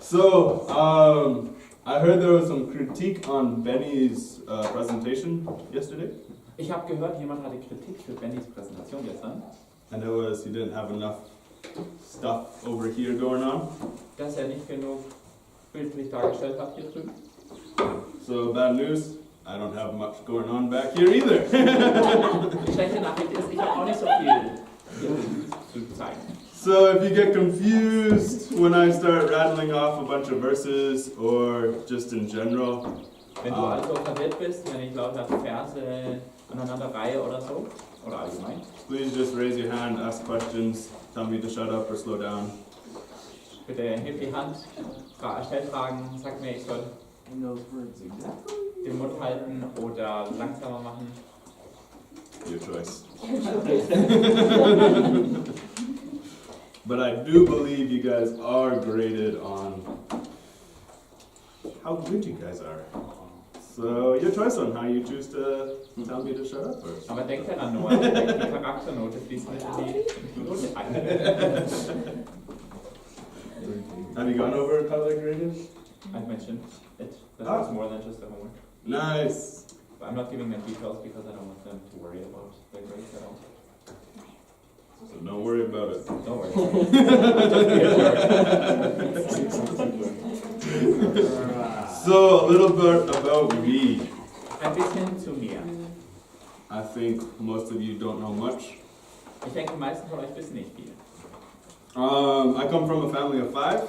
So, I heard there was some critique on Benny's presentation yesterday. Ich habe gehört, jemand hatte Kritik für Bennys Präsentation gestern. And it was he didn't have enough stuff over here going on. Dass nicht genug bildlich dargestellt hat hier drüben. So bad news, I don't have much going on back here either. Die schlechte Nachricht ist, ich habe auch nicht so viel zu zeigen. So if you get confused when I start rattling off a bunch of verses or just in general. Wenn du also verwirrt bist, wenn ich lauter Verse aneinander reihe oder so, oder allgemein. Please just raise your hand, ask questions, tell me to shut up or slow down. Bitte heb die Hand, stell Fragen, sag mir, ich soll den Mund halten oder langsamer machen. Your choice. But I do believe you guys are graded on how good you guys are. So your choice on how you choose to tell me to shut up first. Aber denk daran, Noah, die Charakternote fließt mit in die Note ein. Have you gone over color graded? I've mentioned it. That was more than just the homework. Nice. But I'm not giving them details because I don't want them to worry about the grades at all. So don't worry about it. Don't worry. So a little bit about me. Ein bisschen zu mir. I think most of you don't know much. Ich denke, die meisten von euch wissen nicht viel. I come from a family of 5.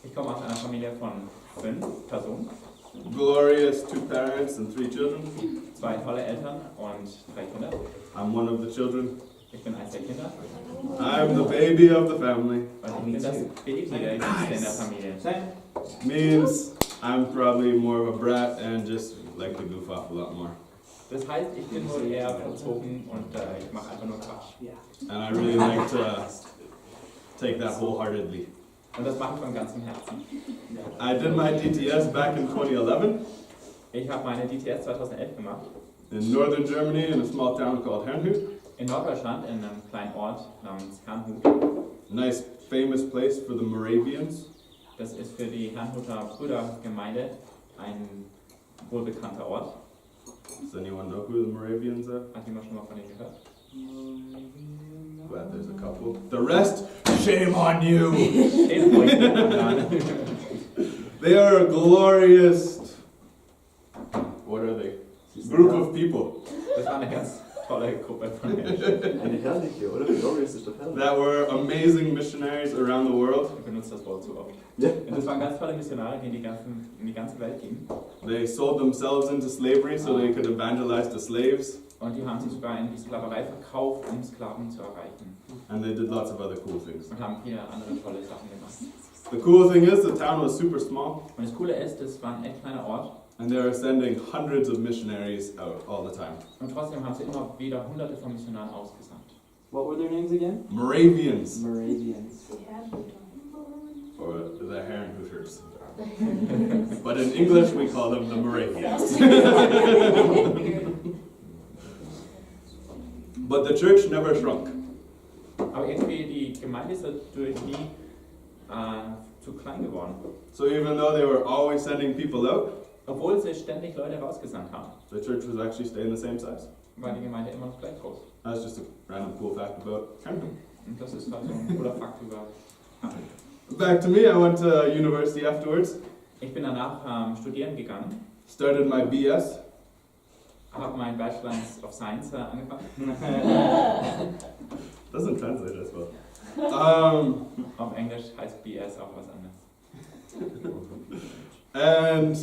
Ich komme aus einer Familie von 5 Personen. Glorious 2 parents and 3 children. 2 tolle Eltern und 3 Kinder. I'm one of the children. Ich bin eins der Kinder. I'm the baby of the family. Und ich bin das Baby der Jüngste in der Familie. Means I'm probably more of a brat and just like to goof off a lot more. Das heißt, ich bin wohl eher verzogen und ich mache einfach nur Quatsch. And I really like to take that wholeheartedly. Und das mache ich von ganzem Herzen. I did my DTS back in 2011 Ich habe meine DTS 2011 gemacht. in northern Germany in a small town called Hurlach. In Norddeutschland, in einem kleinen Ort namens Hurlach. Nice famous place for the Moravians. Das ist für die Herrnhuter Brüdergemeinde ein wohlbekannter Ort. Does anyone know who the Moravians are? Hat jemand schon mal von denen gehört? Glad there's a couple. The rest, shame on you! Steht euch an. They are a glorious, what are they? Group of people. Das war eine ganz tolle Gruppe von Menschen. Eine herrliche, oder? Glorious ist doch herrlich. That were amazing missionaries around the world. Ich benutze das Wort zu oft. Ja. Und das waren ganz tolle Missionare, die in die ganze Welt gingen. They sold themselves into slavery so they could evangelize the slaves. Und die haben sich sogar in die Sklaverei verkauft, um Sklaven zu erreichen. And they did lots of other cool things. Und haben viele andere tolle Sachen gemacht. The cool thing is the town was super small. Und das Coole ist, es war ein echt kleiner Ort. And they were sending hundreds of missionaries out all the time. Und trotzdem haben sie immer wieder hunderte von Missionaren ausgesandt. What were their names again? Moravians. Moravians. Or the Herrenhooters. But in English we call them the Moravians. But the church never shrunk. Aber irgendwie die Gemeinde ist dadurch nie zu klein geworden. So even though they were always sending people out, Obwohl sie ständig Leute rausgesandt haben, the church was actually staying the same size. war die Gemeinde immer noch gleich groß. That's just a random cool fact about Herrenhoot. Und das ist halt so ein cooler Fakt über Herrnhut. Back to me, I went to university afterwards. Ich bin danach studieren gegangen, Started my BS. habe meinen Bachelor of Science angefangen. Doesn't translate as well. Auf Englisch heißt BS auch was anderes. And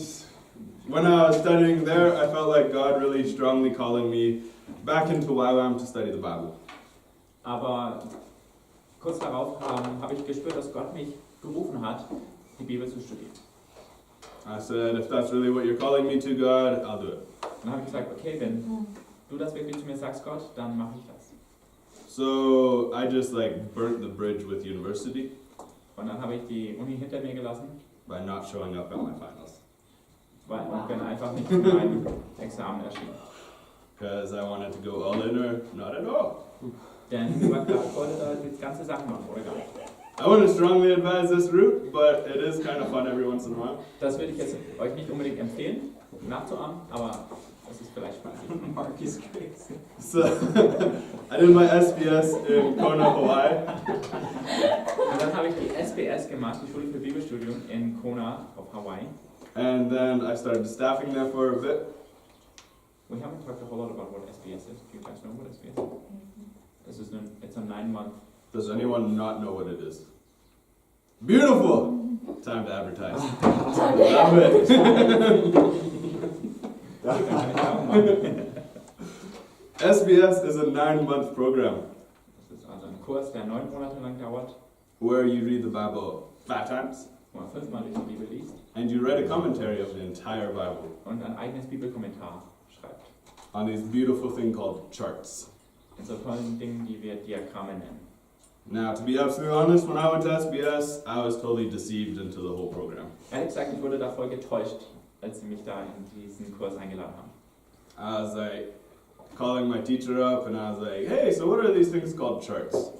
when I was studying there, I felt like God really strongly calling me back into YWAM to study the Bible. Aber kurz darauf habe ich gespürt, dass Gott mich gerufen hat, die Bibel zu studieren. I said, if that's really what you're calling me to, God, I'll do it. Und dann habe ich gesagt, okay, wenn du das wirklich zu mir sagst, Gott, dann mache ich das. So I just like burnt the bridge with university Und dann habe ich die Uni hinter mir gelassen by not showing up at my finals. und bin einfach nicht zu meinem Examen erschienen. Because I wanted to go all in or not at all. Denn mir war klar, ich wollte da die ganze Sache machen oder gar nicht. I wouldn't strongly advise this route, but it is kind of fun every once in a while. Das würde ich jetzt euch nicht unbedingt empfehlen, nachzuahmen, aber es ist vielleicht spannend. Mark is crazy. So, I did my SBS in Kona, Hawaii. Und dann habe ich die SBS gemacht, die Schule für Bibelstudium in Kona auf Hawaii. And then I started staffing there for a bit. We haven't talked a whole lot about what SBS is. Do you guys know what SBS is? It's a 9-month. Does anyone not know what it is? Beautiful! Time to advertise. Love it. SBS is a 9-month program Das ist also ein Kurs, der 9 Monate lang dauert, where you read the Bible 5 times wo man 5-mal durch die Bibel liest and you read a commentary of the entire Bible und ein eigenes Bibelkommentar schreibt. on this beautiful thing called charts. In so tollen Dingen, die wir Diagramme nennen. Now, to be absolutely honest, when I went to SBS, I was totally deceived into the whole program. Ehrlich gesagt, ich wurde da voll getäuscht, als sie mich da in diesen Kurs eingeladen haben. I was like calling my teacher up and I was like, hey, so what are these things called charts?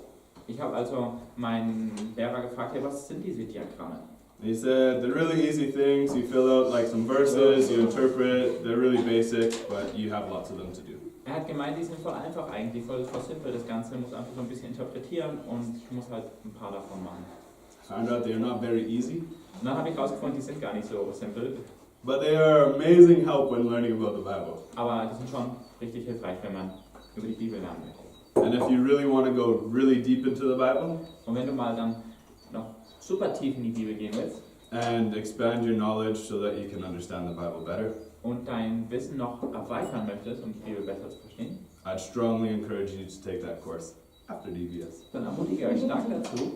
Ich habe also meinen Lehrer gefragt, hey, was sind diese Diagramme? And he said, they're really easy things. You fill out like some verses, you interpret. They're really basic, but you have lots of them to do. Er hat gemeint, die sind voll einfach eigentlich, voll simpel. Das Ganze muss einfach so ein bisschen interpretieren und ich muss halt ein paar davon machen. Found out they're not very easy, Und dann habe ich herausgefunden, die sind gar nicht so simpel, but they are amazing help when learning about the Bible. aber die sind schon richtig hilfreich, wenn man über die Bibel lernen möchte. And if you really want to go really deep into the Bible Und wenn du mal dann noch super tief in die Bibel gehen willst and expand your knowledge so that you can understand the Bible better, und dein Wissen noch erweitern möchtest, um die Bibel besser zu verstehen, I'd strongly encourage you to take that course after DBS. dann ermutige ich euch stark dazu,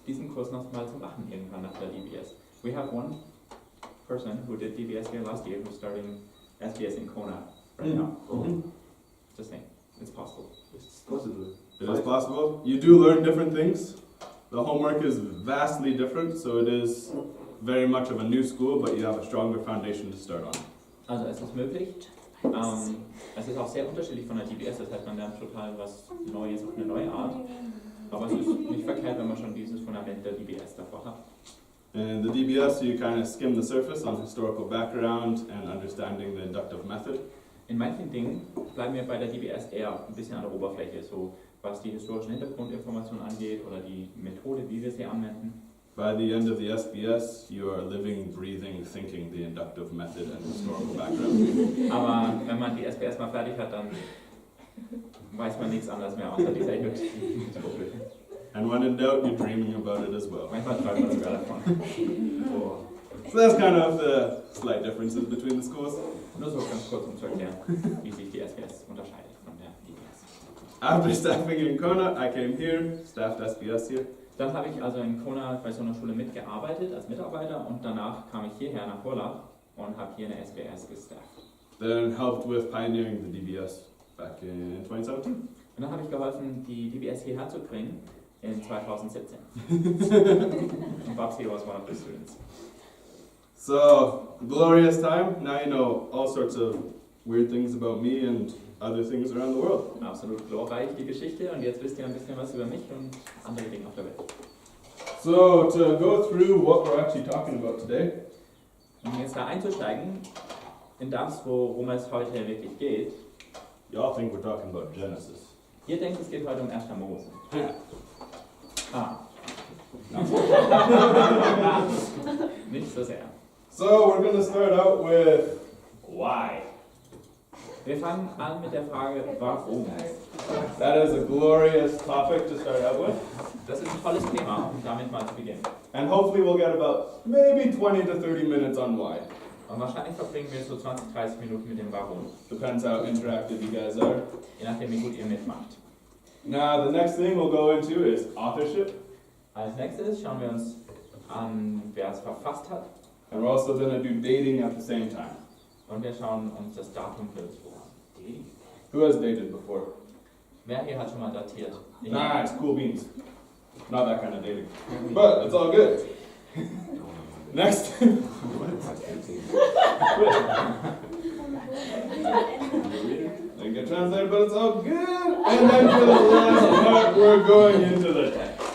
diesen Kurs noch mal zu machen, irgendwann nach der DBS. We have one person who did DBS here last year who's starting SBS in Kona right now. Just saying, it's possible. It's possible. It is possible. You do learn different things. The homework is vastly different, so it is very much of a new school, but you have a stronger foundation to start on. Also es ist möglich. Es ist auch sehr unterschiedlich von der DBS, das heißt, man lernt total was Neues auf eine neue Art. Aber es ist nicht verkehrt, wenn man schon dieses Fundament der DBS davor hat. In the DBS, you kind of skim the surface on historical background and understanding the inductive method. In manchen Dingen bleiben wir bei der DBS eher ein bisschen an der Oberfläche, so was die historischen Hintergrundinformationen angeht oder die Methode, wie wir sie anwenden. By the end of the SBS, you are living, breathing, thinking the inductive method and historical background. Aber wenn man die SBS mal fertig hat, dann weiß man nichts anderes mehr außer dieser Methode. And when in doubt, you're dreaming about it as well. Manchmal träumt man sogar davon. So that's kind of the slight differences between the schools. Nur so ganz kurz, um zu erklären, wie sich die SBS unterscheidet von der DBS. After staffing in Kona, I came here, staffed SBS here. Dann habe ich also in Kona bei so einer Schule mitgearbeitet als Mitarbeiter und danach kam ich hierher nach Hurlach und habe hier eine SBS gestafft. Then helped with pioneering the DBS back in 2017. Und dann habe ich geholfen, die DBS hierher zu bringen in 2017. Und Babsi was one of the students. So, glorious time. Now you know all sorts of weird things about me and other things around the world. Absolut glorreich die Geschichte und jetzt wisst ihr ein bisschen was über mich und andere Dinge auf der Welt. So, to go through what we're actually talking about today, Um jetzt da einzusteigen in das, worum es heute wirklich geht. y'all think we're talking about Genesis. Ihr denkt, es geht heute um 1. Mose. Ah. Nicht so sehr. So, we're going to start out with why. Wir fangen an mit der Frage, warum? That is a glorious topic to start out with. Das ist ein tolles Thema, um damit mal zu beginnen. And hopefully we'll get about maybe 20 to 30 minutes on why. Und wahrscheinlich verbringen wir so 20, 30 Minuten mit dem Warum. Depends how interactive you guys are. Je nachdem, wie gut ihr mitmacht. Now, the next thing we'll go into is authorship. Als nächstes schauen wir uns an, wer es verfasst hat. And we're also going to do dating at the same time. Und wir schauen uns das Datum für das Buch an. Who has dated before? Wer hier hat schon mal datiert? Ich- Nice, cool beans. Not that kind of dating. But it's all good. Next. Didn't get translated, but it's all good. And then for the last part, we're going into the text.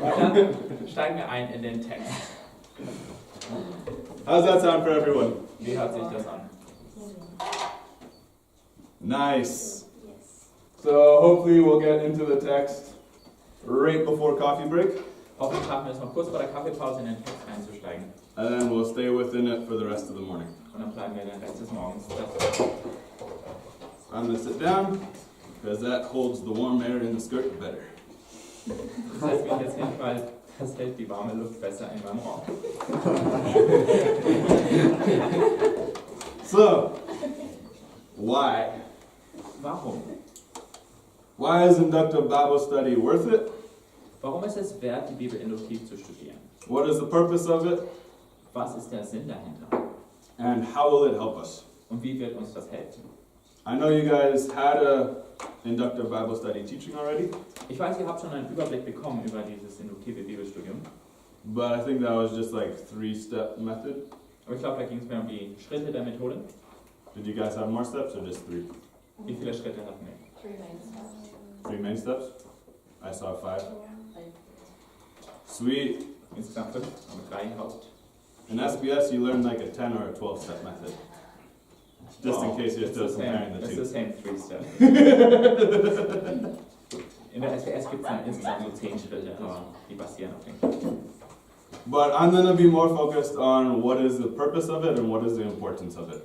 Und dann Dann steigen wir ein in den Text. How's that sound for everyone? Wie hört sich das an? Nice. So hopefully we'll get into the text right before coffee break, Hoffentlich schaffen wir es noch kurz vor der Kaffeepause in den Text einzusteigen. and then we'll stay within it for the rest of the morning. Und dann bleiben wir den Rest des Morgens. I'm gonna sit down because that holds the warm air in the skirt better. Das heißt, mich jetzt hin, weil das hält die warme Luft besser in meinem Raum. So, why? Warum? Why is inductive Bible study worth it? Warum ist es wert, die Bibel induktiv zu studieren? What is the purpose of it? Was ist der Sinn dahinter? And how will it help us? Und wie wird uns das helfen? I know you guys had a inductive Bible study teaching already, Ich weiß, ihr habt schon einen Überblick bekommen über dieses induktive Bibelstudium. but I think that was just like 3-step method. Aber ich glaube, da ging es mehr um die Schritte der Methode. Did you guys have more steps or just 3? Wie viele Schritte hatten wir? 3 main steps? I saw 5. Sweet. Insgesamt 5, aber 3 Haupt. In SBS you learn like a 10 or a 12-step method. Just in case you're still comparing the It's two. the same 3-step. In der SBS gibt es dann insgesamt so 10 Schritte, aber die basieren auf den Schritten. But I'm going to be more focused on what is the purpose of it and what is the importance of it.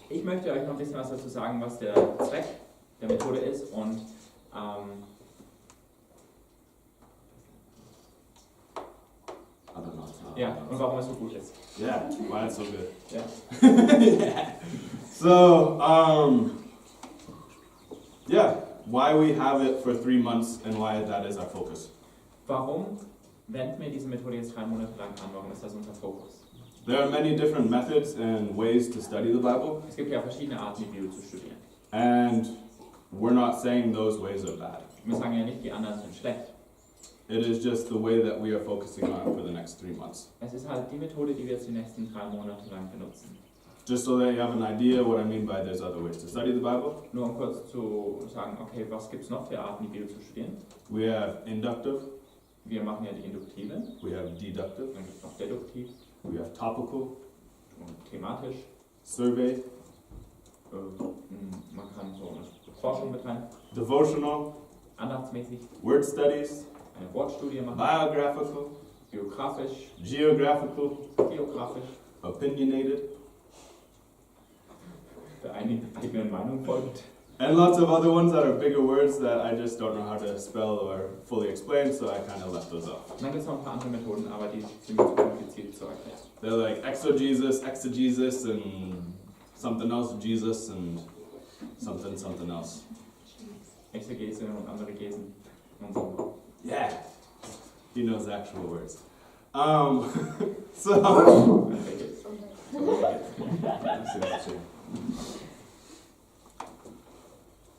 Ich möchte euch noch ein bisschen was dazu sagen, was der Zweck der Methode ist und I don't know. ja, und warum es so gut ist. Yeah, why it's so good. Ja. Yeah. So, yeah, why we have it for 3 months and why that is our focus. Warum wenden wir diese Methode jetzt 3 Monate lang an? Warum ist das unser Fokus? There are many different methods and ways to study the Bible, Es gibt ja verschiedene Arten, die Bibel zu studieren. and we're not saying those ways are bad. Wir sagen ja nicht, die anderen sind schlecht. It is just the way that we are focusing on for the next 3 months. Es ist halt die Methode, die wir jetzt die nächsten 3 Monate lang benutzen. Just so that you have an idea what I mean by there's other ways to study the Bible. Nur um kurz zu sagen, okay, was gibt es noch für Arten, die Bibel zu studieren? We have inductive, Wir machen ja die Induktive, we have deductive, dann gibt es noch Deduktiv we have topical, und thematisch. survey, Man kann so eine Forschung betreiben, devotional, andachtsmäßig, word studies, eine Wortstudie machen, biographical, biografisch, geographical, geografisch, opinionated, der eigenen Meinung folgt. and lots of other ones that are bigger words that I just don't know how to spell or fully explain, so I kind of left those off. Und dann gibt es noch ein paar andere Methoden, aber die sind mir zu kompliziert zu erklären. They're like exegesis, and something else Jesus, and something else. Exegese und andere Gesen und so. Yeah, he knows the actual words. So,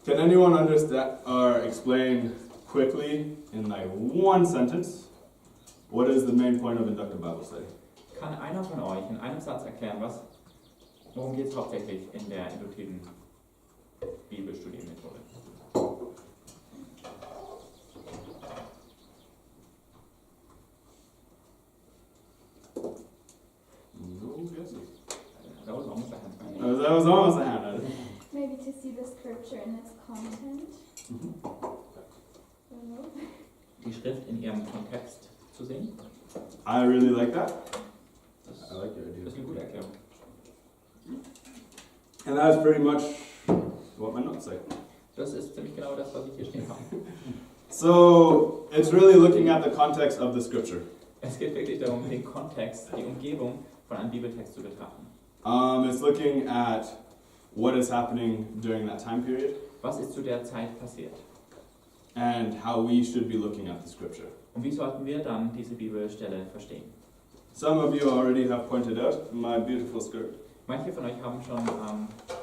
can anyone understand or explain quickly in like 1 sentence what is the main point of inductive Bible study? Kann einer von euch in einem Satz erklären, worum geht es hauptsächlich in der induktiven Bibelstudienmethode? No guesses. That was almost a hand. That was almost a hand. Maybe to see the scripture and its content. Die Schrift in ihrem Kontext zu sehen. I really like that. Das I like your idea. ist eine gute Erklärung. And that's pretty much what my notes say. Das ist ziemlich genau das, was ich hier stehen habe. So it's really looking at the context of the scripture. Es geht wirklich darum, den Kontext, die Umgebung von einem Bibeltext zu betrachten. It's looking at what is happening during that time period Was ist zu der Zeit passiert? and how we should be looking at the scripture. Und wie sollten wir dann diese Bibelstelle verstehen? Some of you already have pointed out my beautiful skirt. Manche von euch haben schon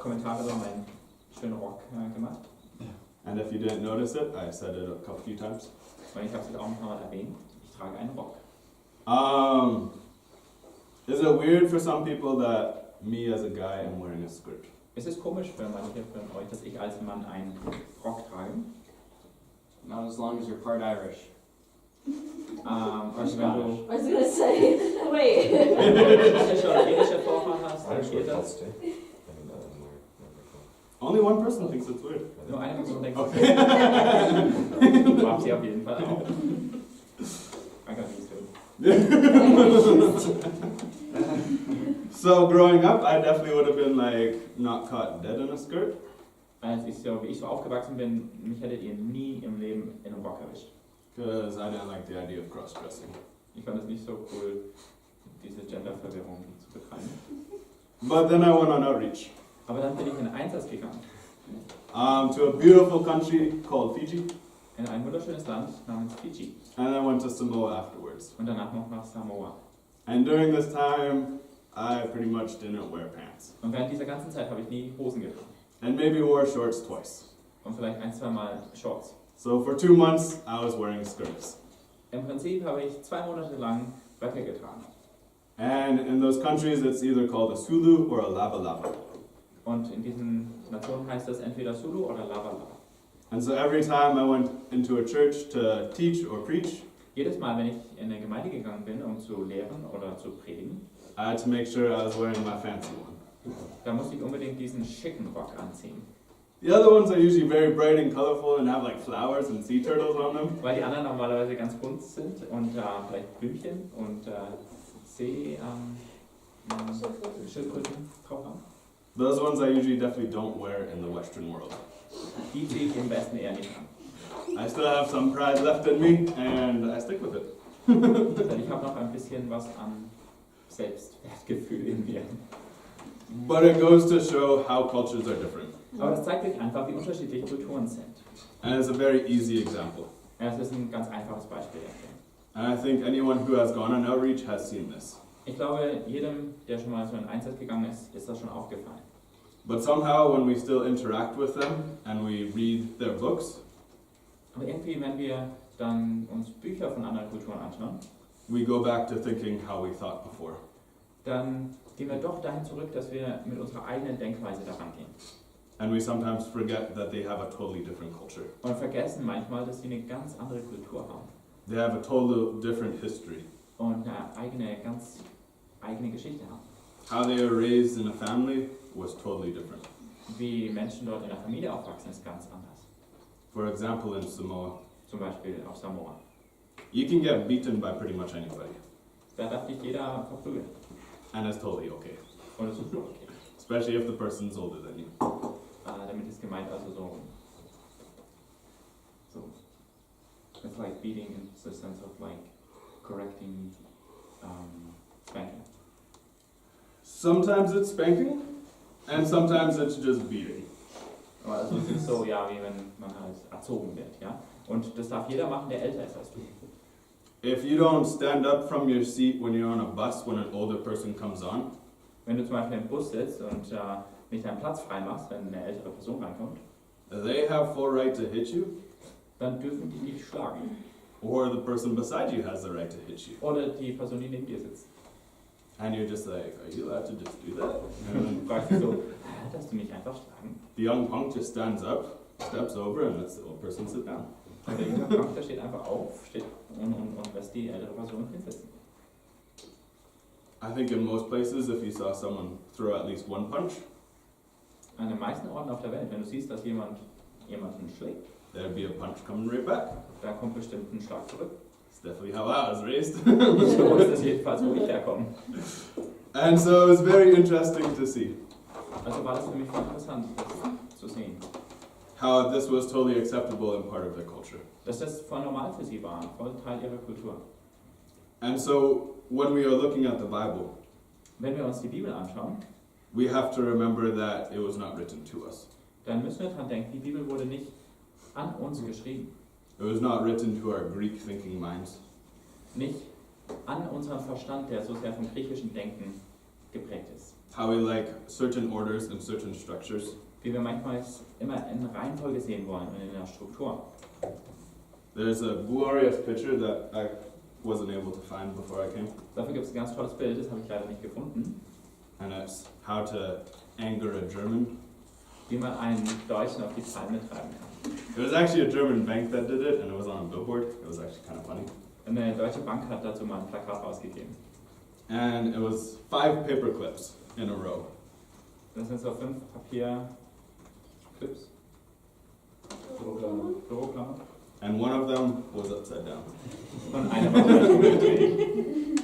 Kommentare über meinen schönen Rock gemacht. And if you didn't notice it, I said it a few times. Und ich habe es auch noch mal erwähnt. Ich trage einen Rock. Is it weird for some people that me as a guy am wearing a skirt? Es ist komisch für manche von euch, dass ich als Mann einen Rock trage. Not as long as you're part Irish. Also wenn du I was gonna say, wait. russische oder irische Vorfahren hast, dann Irish geht would das. stay. Only one person thinks it's weird. Nur eine Person denkt, Okay. du machst sie auf jeden Fall auch. I got used to it. So growing up, I definitely would have been like not caught dead in a skirt. Als wie ich so aufgewachsen bin, mich hättet ihr nie im Leben in einem Rock erwischt. Because I didn't like the idea of cross-dressing. Ich fand es nicht so cool, diese Genderverwirrung zu betreiben. But then I went on outreach Aber dann bin ich in einen Einsatz gegangen. to a beautiful country called Fiji, In ein wunderschönes Land namens Fiji. and then went to Samoa afterwards. Und danach noch nach Samoa. And during this time, I pretty much didn't wear pants. Und während dieser ganzen Zeit habe ich nie Hosen getragen. And maybe wore shorts twice. Und vielleicht ein, zwei Mal Shorts. So for 2 months, I was wearing skirts. Im Prinzip habe ich 2 Monate lang Röcke getragen. And in those countries, it's either called a Sulu or a Lava Lava. Und in diesen Nationen heißt das entweder Zulu oder Lava Lava. And so every time I went into a church to teach or preach, Jedes Mal, wenn ich in eine Gemeinde gegangen bin, um zu lehren oder zu predigen, I had to make sure I was wearing my fancy one. da musste ich unbedingt diesen schicken Rock anziehen. The other ones are usually very bright and colorful and have like flowers and sea turtles on them. Weil die anderen normalerweise ganz bunt sind und vielleicht Blümchen und Schildkröten drauf haben. Those ones I usually definitely don't wear in the Western world. Die ziehe ich am besten eher nicht an. I still have some pride left in me and I stick with it. Denn ich habe noch ein bisschen was an Selbstwertgefühl in mir. But it goes to show how cultures are different. Aber das zeigt euch einfach, wie unterschiedlich Kulturen sind. And it's a very easy example. Ja, es ist ein ganz einfaches Beispiel dafür. And I think anyone who has gone on outreach has seen this. Ich glaube, jedem, der schon mal so in einen Einsatz gegangen ist, ist das schon aufgefallen. But somehow when we still interact with them and we read their books, Aber irgendwie, wenn wir dann uns Bücher von anderen Kulturen anschauen, we go back to thinking how we thought before. dann gehen wir doch dahin zurück, dass wir mit unserer eigenen Denkweise daran gehen. And we sometimes forget that they have a totally different culture. Und vergessen manchmal, dass sie eine ganz andere Kultur haben. They have a totally different history. Und eine ganz eigene Geschichte haben. How they are raised in a family was totally different. Wie Menschen dort in der Familie aufwachsen, ist ganz anders. For example, in Samoa, Zum Beispiel auf Samoa. you can get beaten by pretty much anybody. Da darf dich jeder verprügeln. And it's totally okay. Und es ist okay. Especially if the person's older than you. Damit ist gemeint also so. It's like beating in the sense of like correcting, spanking. Sometimes it's spanking, and sometimes it's just beating. Aber also es ist so, ja, wie wenn man halt erzogen wird, ja. Und das darf jeder machen, der älter ist als du. If you don't stand up from your seat when you're on a bus when an older person comes on, Wenn du zum Beispiel im Bus sitzt und nicht deinen Platz frei machst, wenn eine ältere Person reinkommt, they have full right to hit you, dann dürfen die dich schlagen. or the person beside you has the right to hit you. Oder die Person, die neben dir sitzt. And you're just like, are you allowed to just do that? Und du fragst dich so, darfst du mich einfach schlagen? The young punk just stands up, steps over, and lets the old person sit down. Und der junge Frank, der steht einfach auf, steht und lässt die ältere Person hinsetzen. I think in most places, if you saw someone throw at least one punch, An den meisten Orten auf der Welt, wenn du siehst, dass jemanden schlägt, there'd be a punch coming right back. da kommt bestimmt ein Schlag zurück. It's definitely how I was raised. So ist es jedenfalls, wo ich herkomme. And so it's very interesting to see Also war das für mich voll interessant, das zu sehen. how this was totally acceptable and part of their culture. Dass das voll normal für sie war, voll Teil ihrer Kultur. And so when we are looking at the Bible, Wenn wir uns die Bibel anschauen, we have to remember that it was not written to us. dann müssen wir dran denken, die Bibel wurde nicht an uns geschrieben. It was not written to our Greek-thinking minds. Nicht an unseren Verstand, der so sehr vom griechischen Denken geprägt ist. How we like certain orders and certain structures. Wie wir manchmal immer in Reihenfolge sehen wollen und in der Struktur. There's a glorious picture that I wasn't able to find before I came. Dafür gibt es ein ganz tolles Bild, das habe ich leider nicht gefunden. And it's how to anger a German. Wie man einen Deutschen auf die Palme treiben kann. It was actually a German bank that did it, and it was on a billboard. It was actually kind of funny. Eine deutsche Bank hat dazu mal ein Plakat rausgegeben. And it was 5 paper clips in a row. Das sind so 5 Papierclips, Programm. Büroklammer. And one of them was upside down. Und eine war falsch umgedreht.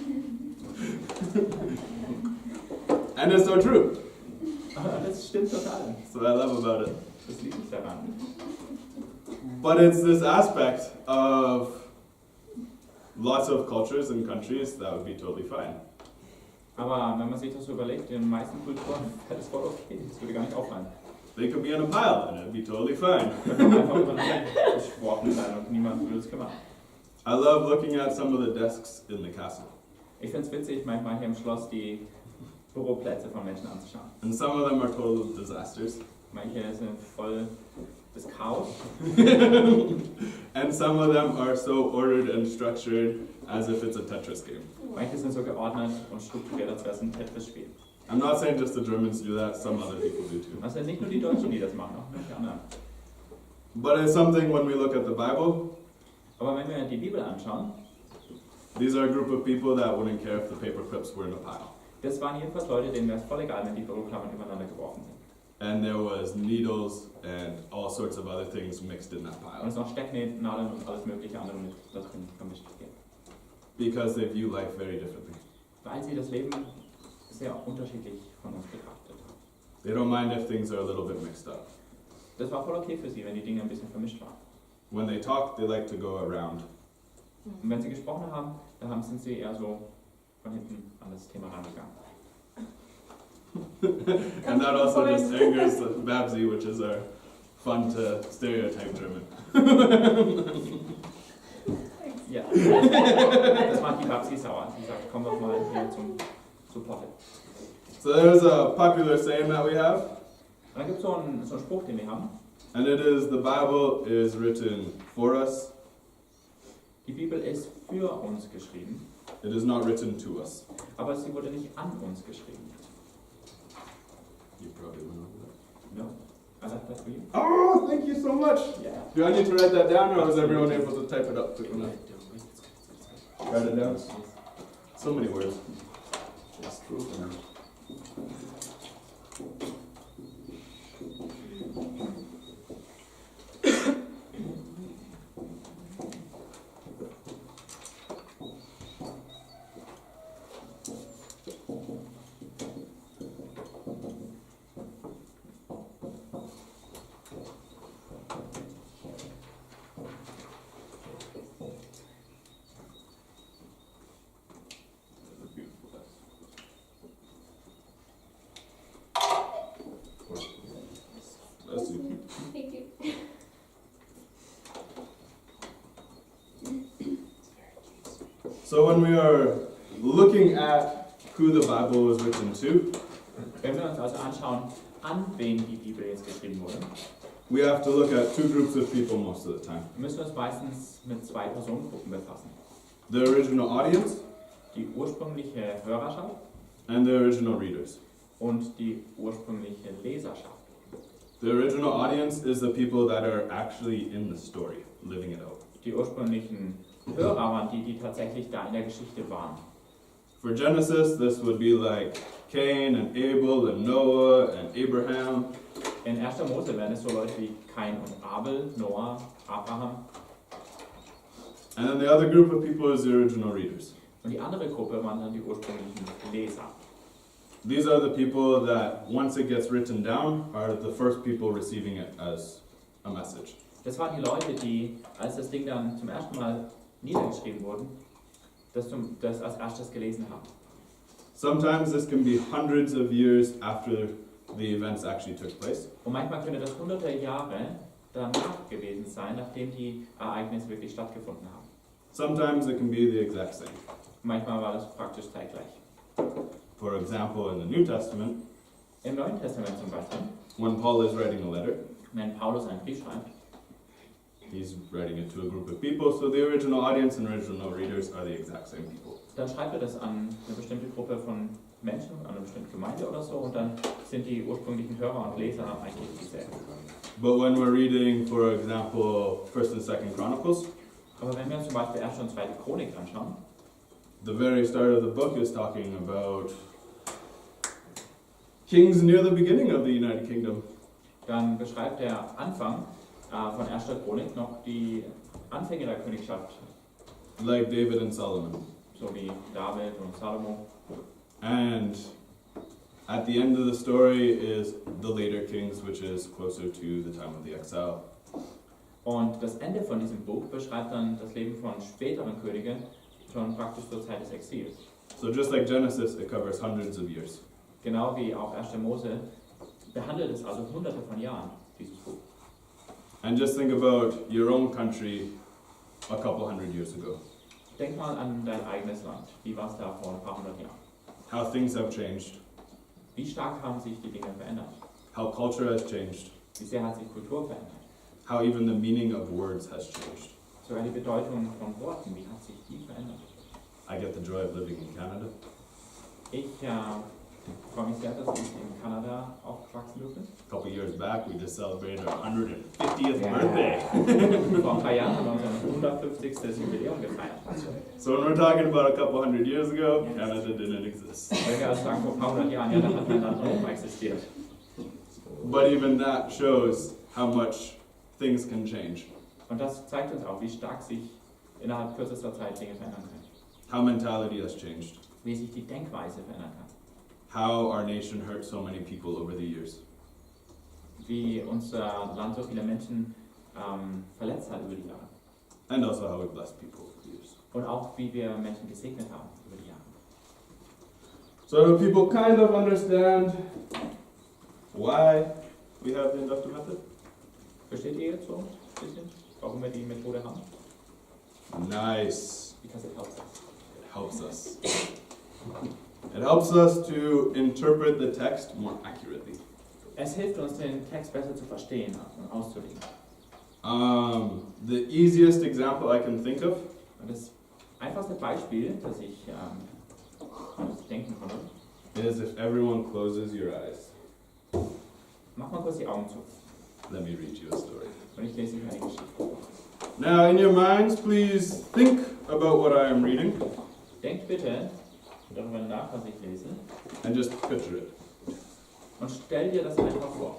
And it's so true. Aber das stimmt total. That's what I love about it. Das liegt nicht daran. But it's this aspect of lots of cultures and countries that would be totally fine. Aber wenn man sich das so überlegt, in den meisten Kulturen wäre das voll okay. Das würde gar nicht auffallen. They could be in a pile and it'd be totally fine. Da kann man einfach übereinander geschworfen sein und niemand würde es kümmern. I love looking at some of the desks in the castle. Ich finde es witzig, manchmal hier im Schloss die Büroplätze von Menschen anzuschauen. And some of them are total disasters. Manche sind voll das Chaos And some of them are so ordered and structured as if it's a Tetris game. manche sind so geordnet und strukturiert, als wäre es ein Tetris-Spiel. I'm not saying just the Germans do that, some other people do too. Das sind nicht nur die Deutschen, die das machen, auch manche anderen. But it's something when we look at the Bible, Aber wenn wir die Bibel anschauen, these are a group of people that wouldn't care if the paper clips were in a pile. das waren jedenfalls Leute, denen wäre es voll egal, wenn die Büroklammern übereinander geworfen sind. And there was needles and all sorts of other things mixed in that Und pile. es noch Stecknadeln und alles mögliche andere mit da drin vermischt gibt. Because they view life very differently. Weil sie das Leben sehr unterschiedlich von uns betrachtet haben. They don't mind if things are a little bit mixed up. Das war voll okay für sie, wenn die Dinge ein bisschen vermischt waren. When they talk, they like to go around. Und wenn sie gesprochen haben, dann sind sie eher so von hinten an das Thema rangegangen. And that also just angers Babsy, which is our fun to stereotype German. Ja, das macht die Babsi sauer. Sie sagt, komm doch mal hier zu Potte. So there's a popular saying that we have, Und dann gibt es so einen Spruch, den wir haben. and it is, the Bible is written for us, Die Bibel ist für uns geschrieben, it is not written to us. aber sie wurde nicht an uns geschrieben. You probably went over that. No? I left that for you. Oh, thank you so much! Yeah. Do I need to write that down, or was everyone able to type it up quick enough? Write it down? So many words. That's true. Bless you. Thank you. So when we are looking at who the Bible was written to, Wenn wir uns also anschauen, an wen die Bibel jetzt geschrieben wurde, we have to look at 2 groups of people most of the time. müssen wir uns meistens mit 2 Personengruppen befassen. The original audience Die ursprüngliche Hörerschaft and the original readers. und die ursprüngliche Leserschaft. The original audience is the people that are actually in the story, living it out. Die ursprünglichen Hörer waren die, die tatsächlich da in der Geschichte waren. For Genesis, this would be like Cain and Abel and Noah and Abraham. In 1. Mose wären es so Leute wie Kain und Abel, Noah, Abraham. And then the other group of people is the original readers. Und die andere Gruppe waren dann die ursprünglichen Leser. These are the people that, once it gets written down, are the first people receiving it as a message. Das waren die Leute, die, als das Ding dann zum ersten Mal niedergeschrieben wurde, das als erstes gelesen haben. Sometimes this can be hundreds of years after the events actually took place. Und manchmal könnte das hunderte Jahre danach gewesen sein, nachdem die Ereignisse wirklich stattgefunden haben. Sometimes it can be the exact same. Manchmal war das praktisch zeitgleich. For example, in the New Testament, Im Neuen Testament zum Beispiel, when Paul is writing a letter, wenn Paulus einen Brief schreibt, he's writing it to a group of people, so the original audience and original readers are the exact same people. dann schreibt er das an eine bestimmte Gruppe von Menschen, an eine bestimmte Gemeinde oder so, und dann sind die ursprünglichen Hörer und Leser eigentlich dieselben. But when we're reading, for example, 1st and 2nd Chronicles, Aber wenn wir uns zum Beispiel 1. und 2. Chronik anschauen, the very start of the book is talking about kings near the beginning of the United Kingdom. dann beschreibt der Anfang von 1. Chronik noch die Anfänge der Königschaft, Like David and Solomon. so wie David und Salomo. And at the end of the story is the later kings, which is closer to the time of the exile. Und das Ende von diesem Buch beschreibt dann das Leben von späteren Königen, schon praktisch zur Zeit des Exils. So just like Genesis, it covers hundreds of years. Genau wie auch 1. Mose behandelt es also hunderte von Jahren, dieses Buch. And just think about your own country a couple hundred years ago. Denk mal an dein eigenes Land. Wie war es da vor ein paar hundert Jahren? How things have changed, Wie stark haben sich die Dinge verändert? how culture has changed, Wie sehr hat sich Kultur verändert? how even the meaning of words has changed. Sogar die Bedeutung von Worten, wie hat sich die verändert? I get the joy of living in Canada. Ich freue mich sehr, dass ich in Kanada aufgewachsen bin. A couple years back, we just celebrated our 150th birthday. Vor ein paar Jahren haben wir unser 150. Jubiläum gefeiert. So when we're talking about a couple hundred years ago, Canada didn't exist. Wenn wir also sagen, vor ein paar hundert Jahren, ja, da hat mein Land noch nicht existiert. But even that shows how much things can change, Und das zeigt uns auch, wie stark sich innerhalb kürzester Zeit Dinge verändern können. how mentality has changed, Wie sich die Denkweise verändern kann. how our nation hurt so many people over the years. Wie unser Land so viele Menschen verletzt hat über die Jahre. And also how we bless people over the years. Und auch wie wir Menschen gesegnet haben über die Jahre. So do people kind of understand why we have the inductive method? Versteht ihr jetzt so ein bisschen, warum wir die Methode haben? Nice. Because it helps us. It helps us. It helps us to interpret the text more accurately. Es hilft uns, den Text besser zu verstehen und auszulegen. The easiest example I can think of Und das einfachste Beispiel, das ich denken konnte, is if everyone closes your eyes. mach mal kurz die Augen zu Let me read you a story. und ich lese euch eine Geschichte. Now, in your minds, please think about what I am reading Denkt bitte darüber nach, was ich lese, and just picture it. und stell dir das einfach vor.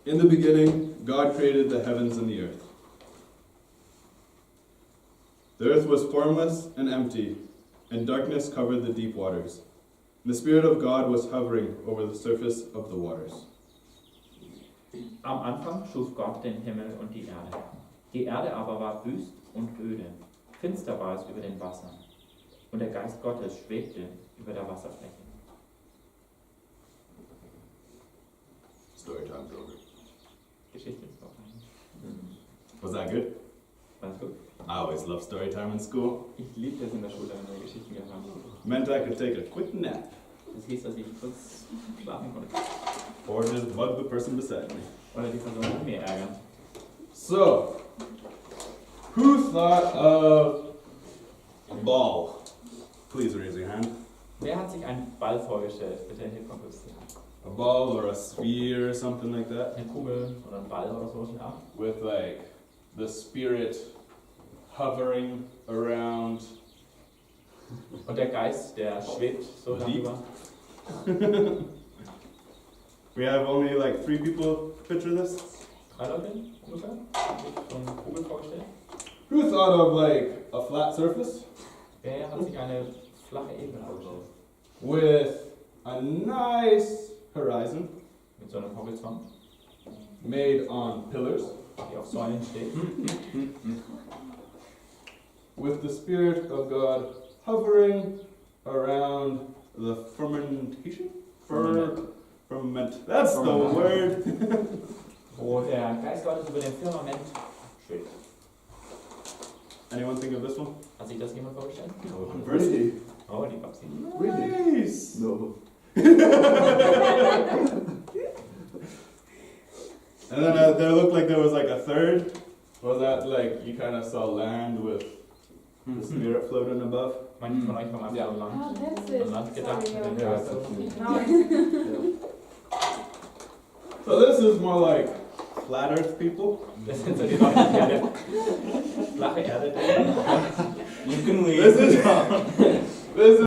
In the beginning, God created the heavens and the earth. The earth was formless and empty, and darkness covered the deep waters. And the Spirit of God was hovering over the surface of the waters. Am Anfang schuf Gott den Himmel und die Erde. Die Erde aber war wüst und öde. Finster war es über den Wassern. Und der Geist Gottes schwebte über der Wasserfläche. Story time's over. Geschichte ist vorbei. Was that good? Alles gut? I always love story time in school. Ich liebte es in der Schule, wenn wir Geschichten gehört haben. Meant I could take a quick nap Das hieß, dass ich kurz schlafen konnte. or just bug the person beside me. Oder die Person mit mir ärgern. So, who thought of a ball? Please raise your hand. Wer hat sich einen Ball vorgestellt? Bitte hilf mal kurz. A ball or a sphere or something like that, Eine Kugel oder ein Ball oder sowas in der Art. with like the spirit hovering around. Und der Geist, der schwebt so Lieb. darüber. We have only like 3 people picture this. 3 Leute ungefähr? So eine Kugel vorgestellt. Who thought of like a flat surface Wer hat sich eine flache Ebene vorgestellt? with a nice horizon Mit so einem Horizont, made on pillars, die auf Säulen steht. with the Spirit of God hovering around the fermentation? Firmament. That's the Firmament. word. Wo der Geist Gottes über dem Firmament schwebt. Anyone think of this one? Hat sich das jemand vorgestellt? Really? Oh, die Babsi. Nice. No. And then there looked like there was like a third. Was that like you kind of saw land with the Spirit floating above? Manche von euch haben einfach Ja. so lang Oh, that's an it. Land gedacht Sorry, mit den okay. Geistern. So this is more like flat Earth people. Das sind so die Leute, die alle flache Erde denken. You can leave. This is